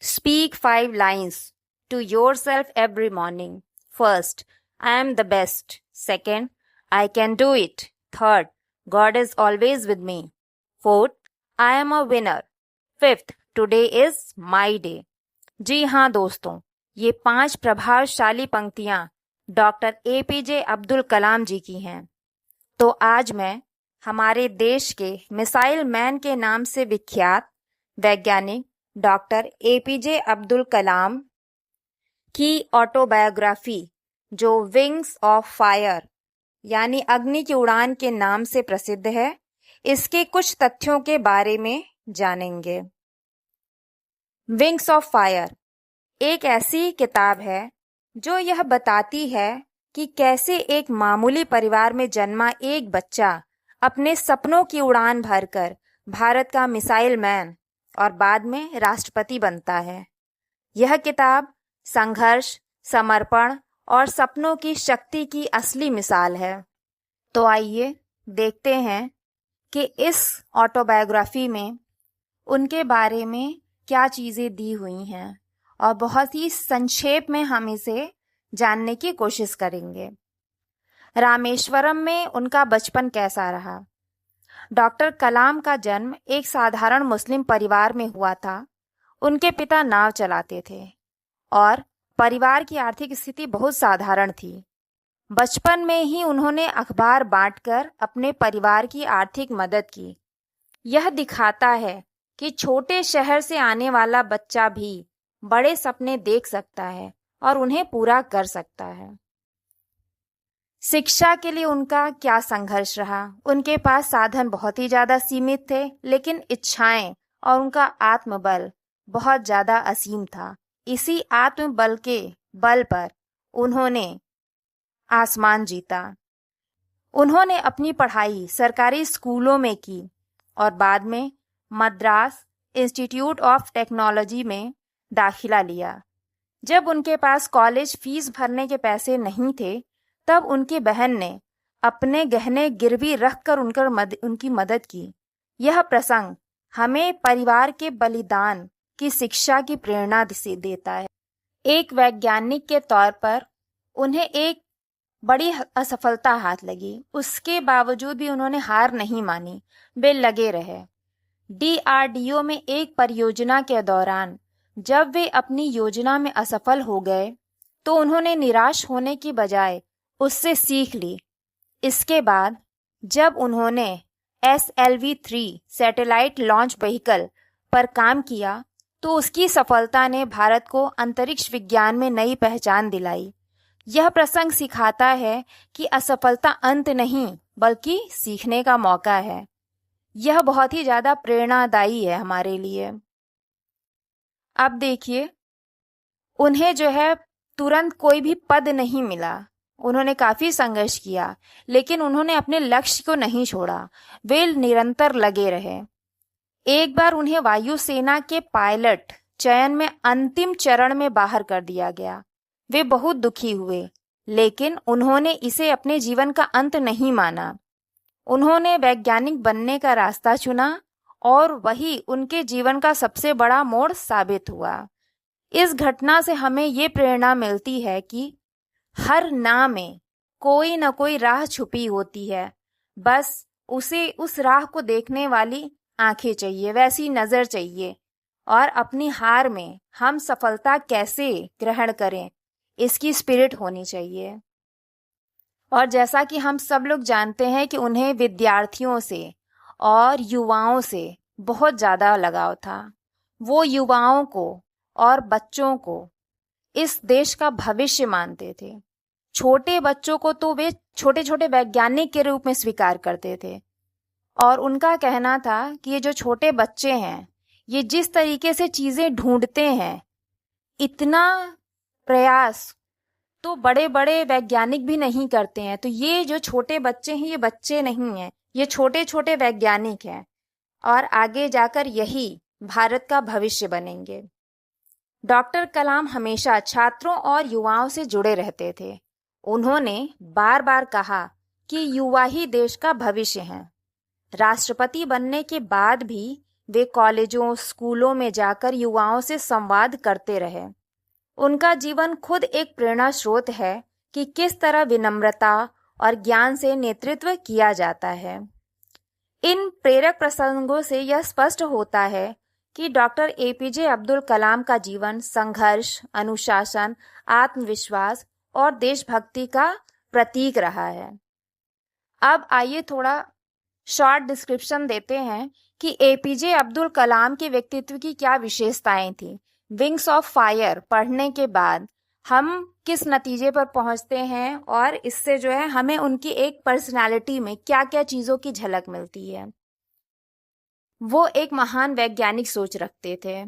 Speak 5 lines to yourself every morning. First, I am the best. Second, I can do it. Third, God is always with me. Fourth, I am a winner. Fifth, today is my day. जी हाँ दोस्तों, ये 5 प्रभावशाली पंक्तियां doctor APJ Abdul Kalam जी की हैं। तो आज मैं हमारे देश के मिसाइल मैन के नाम से विख्यात वैज्ञानिक डॉक्टर APJ अब्दुल कलाम की ऑटोबायोग्राफी जो विंग्स ऑफ फायर यानी अग्नि की उड़ान के नाम से प्रसिद्ध है, इसके कुछ तथ्यों के बारे में जानेंगे। विंग्स ऑफ फायर एक ऐसी किताब है जो यह बताती है कि कैसे एक मामूली परिवार में जन्मा एक बच्चा अपने सपनों की उड़ान भरकर भारत का मिसाइल मैन और बाद में राष्ट्रपति बनता है। यह किताब संघर्ष, समर्पण और सपनों की शक्ति की असली मिसाल है। तो आइए देखते हैं कि इस ऑटोबायोग्राफी में उनके बारे में क्या चीज़ें दी हुई हैं और बहुत ही संक्षेप में हम इसे जानने की कोशिश करेंगे। रामेश्वरम में उनका बचपन कैसा रहा? डॉक्टर कलाम का जन्म एक साधारण मुस्लिम परिवार में हुआ था। उनके पिता नाव चलाते थे और परिवार की आर्थिक स्थिति बहुत साधारण थी। बचपन में ही उन्होंने अखबार बांटकर अपने परिवार की आर्थिक मदद की। यह दिखाता है कि छोटे शहर से आने वाला बच्चा भी बड़े सपने देख सकता है और उन्हें पूरा कर सकता है। शिक्षा के लिए उनका क्या संघर्ष रहा? उनके पास साधन बहुत ही ज्यादा सीमित थे, लेकिन इच्छाएं और उनका आत्मबल बहुत ज्यादा असीम था। इसी आत्मबल के बल पर उन्होंने आसमान जीता। उन्होंने अपनी पढ़ाई सरकारी स्कूलों में की और बाद में मद्रास इंस्टीट्यूट ऑफ टेक्नोलॉजी में दाखिला लिया। जब उनके पास कॉलेज फीस भरने के पैसे नहीं थे, तब उनकी बहन ने अपने गहने गिरवी रखकर उनकी मदद की। यह प्रसंग हमें परिवार के बलिदान की शिक्षा की प्रेरणा से देता है। एक वैज्ञानिक के तौर पर उन्हें एक बड़ी असफलता हाथ लगी, उसके बावजूद भी उन्होंने हार नहीं मानी। वे लगे रहे। DRDO में एक परियोजना के दौरान जब वे अपनी योजना में असफल हो गए, तो उन्होंने निराश होने की बजाय उससे सीख ली। इसके बाद जब उन्होंने SLV-3 सैटेलाइट लॉन्च व्हीकल पर काम किया, तो उसकी सफलता ने भारत को अंतरिक्ष विज्ञान में नई पहचान दिलाई। यह प्रसंग सिखाता है कि असफलता अंत नहीं, बल्कि सीखने का मौका है। यह बहुत ही ज्यादा प्रेरणादायी है हमारे लिए। अब देखिए, उन्हें जो है तुरंत कोई भी पद नहीं मिला। उन्होंने काफी संघर्ष किया, लेकिन उन्होंने अपने लक्ष्य को नहीं छोड़ा। वे निरंतर लगे रहे। एक बार उन्हें वायुसेना के पायलट चयन में अंतिम चरण में बाहर कर दिया गया। वे बहुत दुखी हुए, लेकिन उन्होंने इसे अपने जीवन का अंत नहीं माना। उन्होंने वैज्ञानिक बनने का रास्ता चुना और वही उनके जीवन का सबसे बड़ा मोड़ साबित हुआ। इस घटना से हमें ये प्रेरणा मिलती है कि हर ना में कोई न कोई राह छुपी होती है। बस उसे उस राह को देखने वाली आंखें चाहिए, वैसी नजर चाहिए। और अपनी हार में हम सफलता कैसे ग्रहण करें, इसकी स्पिरिट होनी चाहिए। और जैसा कि हम सब लोग जानते हैं कि उन्हें विद्यार्थियों से और युवाओं से बहुत ज़्यादा लगाव था। वो युवाओं को और बच्चों को इस देश का भविष्य मानते थे। छोटे बच्चों को तो वे छोटे छोटे वैज्ञानिक के रूप में स्वीकार करते थे और उनका कहना था कि ये जो छोटे बच्चे हैं, ये जिस तरीके से चीज़ें ढूंढते हैं, इतना प्रयास तो बड़े बड़े वैज्ञानिक भी नहीं करते हैं। तो ये जो छोटे बच्चे हैं, ये बच्चे नहीं हैं, ये छोटे छोटे वैज्ञानिक हैं और आगे जाकर यही भारत का भविष्य बनेंगे। डॉक्टर कलाम हमेशा छात्रों और युवाओं से जुड़े रहते थे। उन्होंने बार बार कहा कि युवा ही देश का भविष्य हैं। राष्ट्रपति बनने के बाद भी वे कॉलेजों, स्कूलों में जाकर युवाओं से संवाद करते रहे। उनका जीवन खुद एक प्रेरणा स्रोत है कि किस तरह विनम्रता और ज्ञान से नेतृत्व किया जाता है। इन प्रेरक प्रसंगों से यह स्पष्ट होता है कि डॉक्टर एपीजे अब्दुल कलाम का जीवन संघर्ष, अनुशासन, आत्मविश्वास और देशभक्ति का प्रतीक रहा है। अब आइए थोड़ा शॉर्ट डिस्क्रिप्शन देते हैं कि एपीजे अब्दुल कलाम के व्यक्तित्व की क्या विशेषताएं थी। विंग्स ऑफ फायर पढ़ने के बाद हम किस नतीजे पर पहुंचते हैं और इससे जो है हमें उनकी एक पर्सनालिटी में क्या क्या चीज़ों की झलक मिलती है। वो एक महान वैज्ञानिक सोच रखते थे।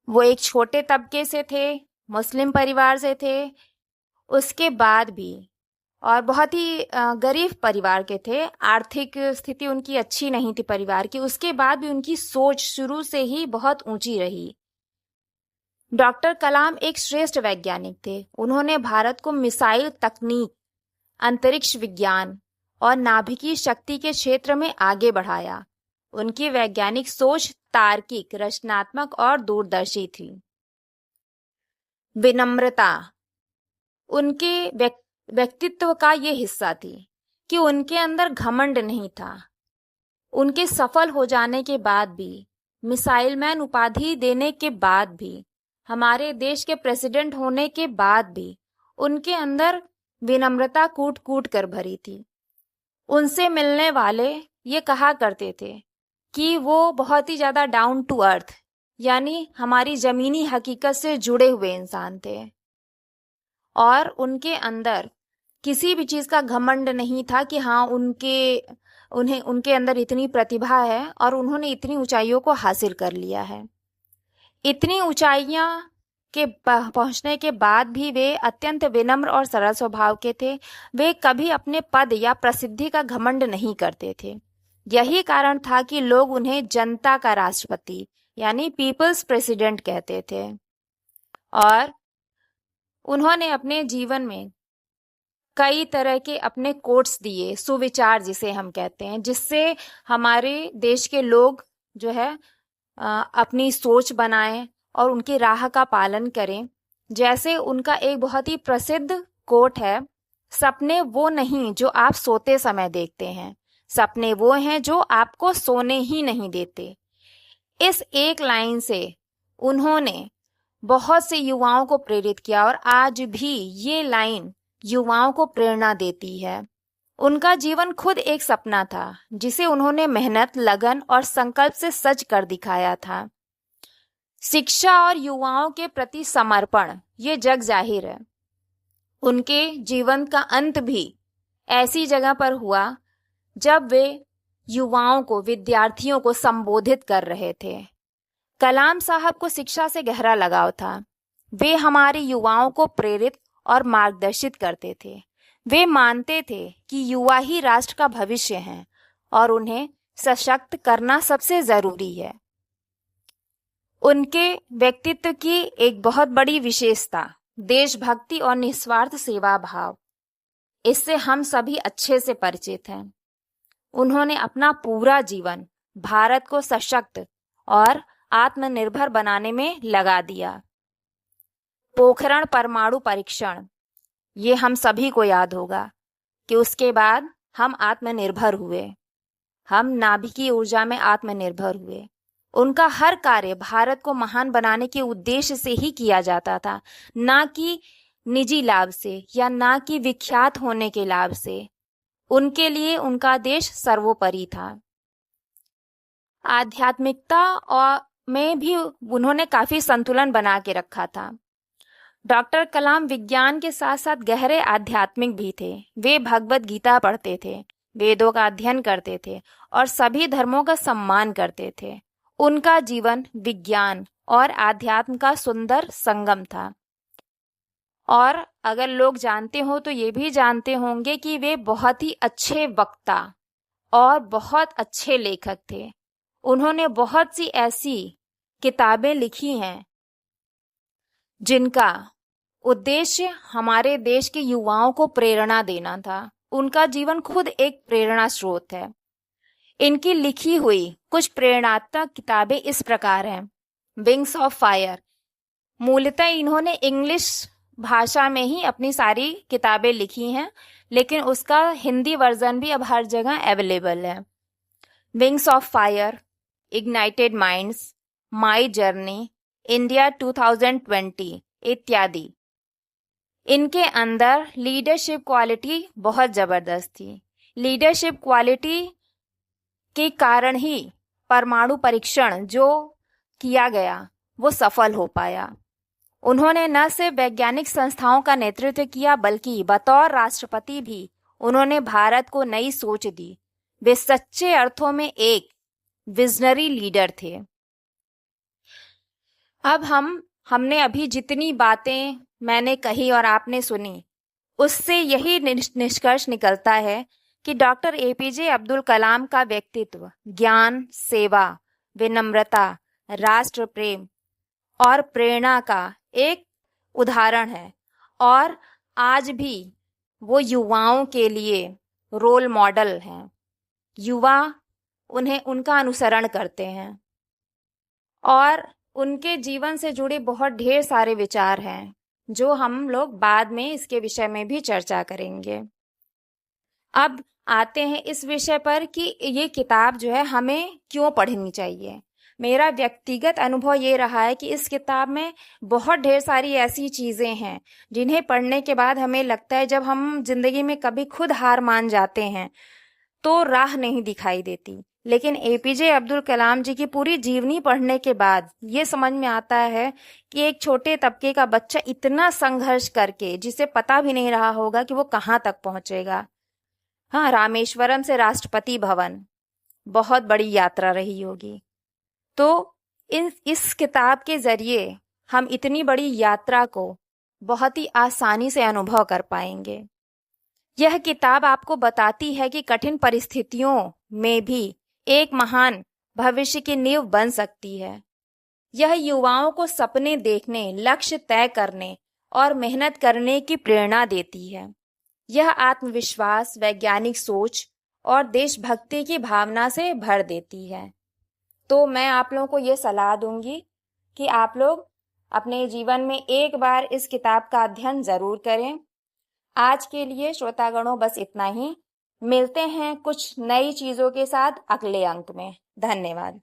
वो एक छोटे तबके से थे, मुस्लिम परिवार से थे, उसके बाद भी और बहुत ही गरीब परिवार के थे। आर्थिक स्थिति उनकी अच्छी नहीं थी परिवार की, उसके बाद भी उनकी सोच शुरू से ही बहुत ऊंची रही। डॉक्टर कलाम एक श्रेष्ठ वैज्ञानिक थे। उन्होंने भारत को मिसाइल तकनीक, अंतरिक्ष विज्ञान और नाभिकीय शक्ति के क्षेत्र में आगे बढ़ाया। उनकी वैज्ञानिक सोच तार्किक, रचनात्मक और दूरदर्शी थी। विनम्रता उनके व्यक्तित्व का ये हिस्सा थी कि उनके अंदर घमंड नहीं था। उनके सफल हो जाने के बाद भी, मिसाइल मैन उपाधि देने के बाद भी, हमारे देश के प्रेसिडेंट होने के बाद भी उनके अंदर विनम्रता कूट कूट कर भरी थी। उनसे मिलने वाले ये कहा करते थे कि वो बहुत ही ज़्यादा डाउन टू अर्थ, यानी हमारी ज़मीनी हकीकत से जुड़े हुए इंसान थे। और उनके अंदर किसी भी चीज़ का घमंड नहीं था कि हाँ उनके अंदर इतनी प्रतिभा है और उन्होंने इतनी ऊंचाइयों को हासिल कर लिया है। इतनी ऊंचाइयां के पहुंचने के बाद भी वे अत्यंत विनम्र और सरल स्वभाव के थे। वे कभी अपने पद या प्रसिद्धि का घमंड नहीं करते थे। यही कारण था कि लोग उन्हें जनता का राष्ट्रपति यानी पीपल्स प्रेसिडेंट कहते थे। और उन्होंने अपने जीवन में कई तरह के अपने कोट्स दिए, सुविचार जिसे हम कहते हैं, जिससे हमारे देश के लोग जो है अपनी सोच बनाएं और उनकी राह का पालन करें। जैसे उनका एक बहुत ही प्रसिद्ध कोट है, सपने वो नहीं जो आप सोते समय देखते हैं, सपने वो हैं जो आपको सोने ही नहीं देते। इस एक लाइन से उन्होंने बहुत से युवाओं को प्रेरित किया और आज भी ये लाइन युवाओं को प्रेरणा देती है। उनका जीवन खुद एक सपना था जिसे उन्होंने मेहनत, लगन और संकल्प से सच कर दिखाया था। शिक्षा और युवाओं के प्रति समर्पण ये जग जाहिर है। उनके जीवन का अंत भी ऐसी जगह पर हुआ जब वे युवाओं को, विद्यार्थियों को संबोधित कर रहे थे। कलाम साहब को शिक्षा से गहरा लगाव था। वे हमारे युवाओं को प्रेरित और मार्गदर्शित करते थे। वे मानते थे कि युवा ही राष्ट्र का भविष्य हैं और उन्हें सशक्त करना सबसे जरूरी है। उनके व्यक्तित्व की एक बहुत बड़ी विशेषता देशभक्ति और निस्वार्थ सेवा भाव, इससे हम सभी अच्छे से परिचित हैं। उन्होंने अपना पूरा जीवन भारत को सशक्त और आत्मनिर्भर बनाने में लगा दिया। पोखरण परमाणु परीक्षण, ये हम सभी को याद होगा कि उसके बाद हम आत्मनिर्भर हुए, हम नाभिकीय ऊर्जा में आत्मनिर्भर हुए। उनका हर कार्य भारत को महान बनाने के उद्देश्य से ही किया जाता था, ना कि निजी लाभ से या ना कि विख्यात होने के लाभ से। उनके लिए उनका देश सर्वोपरि था। आध्यात्मिकता और में भी उन्होंने काफी संतुलन बना के रखा था। डॉक्टर कलाम विज्ञान के साथ साथ गहरे आध्यात्मिक भी थे। वे भगवत गीता पढ़ते थे, वेदों का अध्ययन करते थे और सभी धर्मों का सम्मान करते थे। उनका जीवन विज्ञान और आध्यात्म का सुंदर संगम था। और अगर लोग जानते हो तो ये भी जानते होंगे कि वे बहुत ही अच्छे वक्ता और बहुत अच्छे लेखक थे। उन्होंने बहुत सी ऐसी किताबें लिखी हैं जिनका उद्देश्य हमारे देश के युवाओं को प्रेरणा देना था। उनका जीवन खुद एक प्रेरणा स्रोत है। इनकी लिखी हुई कुछ प्रेरणात्मक किताबें इस प्रकार हैं। विंग्स ऑफ फायर, मूलतः इन्होंने इंग्लिश भाषा में ही अपनी सारी किताबें लिखी हैं, लेकिन उसका हिंदी वर्जन भी अब हर जगह अवेलेबल है। Wings of fire, ignited minds, my journey, India 2020 इत्यादि। इनके अंदर लीडरशिप क्वालिटी बहुत जबरदस्त थी। लीडरशिप क्वालिटी के कारण ही परमाणु परीक्षण जो किया गया वो सफल हो पाया। उन्होंने न सिर्फ वैज्ञानिक संस्थाओं का नेतृत्व किया, बल्कि बतौर राष्ट्रपति भी उन्होंने भारत को नई सोच दी। वे सच्चे अर्थों में एक विजनरी लीडर थे। अब हमने अभी जितनी बातें मैंने कही और आपने सुनी, उससे यही निष्कर्ष निकलता है कि डॉक्टर एपीजे अब्दुल कलाम का व्यक्तित्व ज्ञान, सेवा, विनम्रता, राष्ट्र प्रेम और प्रेरणा का एक उदाहरण है, और आज भी वो युवाओं के लिए रोल मॉडल हैं। युवा उन्हें उनका अनुसरण करते हैं और उनके जीवन से जुड़े बहुत ढेर सारे विचार हैं जो हम लोग बाद में इसके विषय में भी चर्चा करेंगे। अब आते हैं इस विषय पर कि ये किताब जो है हमें क्यों पढ़नी चाहिए। मेरा व्यक्तिगत अनुभव ये रहा है कि इस किताब में बहुत ढेर सारी ऐसी चीज़ें हैं जिन्हें पढ़ने के बाद हमें लगता है, जब हम जिंदगी में कभी खुद हार मान जाते हैं तो राह नहीं दिखाई देती। लेकिन एपीजे अब्दुल कलाम जी की पूरी जीवनी पढ़ने के बाद ये समझ में आता है कि एक छोटे तबके का बच्चा इतना संघर्ष करके, जिसे पता भी नहीं रहा होगा कि वो कहाँ तक पहुंचेगा। हाँ, रामेश्वरम से राष्ट्रपति भवन बहुत बड़ी यात्रा रही होगी। तो इस किताब के जरिए हम इतनी बड़ी यात्रा को बहुत ही आसानी से अनुभव कर पाएंगे। यह किताब आपको बताती है कि कठिन परिस्थितियों में भी एक महान भविष्य की नींव बन सकती है। यह युवाओं को सपने देखने, लक्ष्य तय करने और मेहनत करने की प्रेरणा देती है। यह आत्मविश्वास, वैज्ञानिक सोच और देशभक्ति की भावना से भर देती है। तो मैं आप लोगों को ये सलाह दूंगी कि आप लोग अपने जीवन में एक बार इस किताब का अध्ययन जरूर करें। आज के लिए श्रोतागणों बस इतना ही। मिलते हैं कुछ नई चीजों के साथ अगले अंक में। धन्यवाद।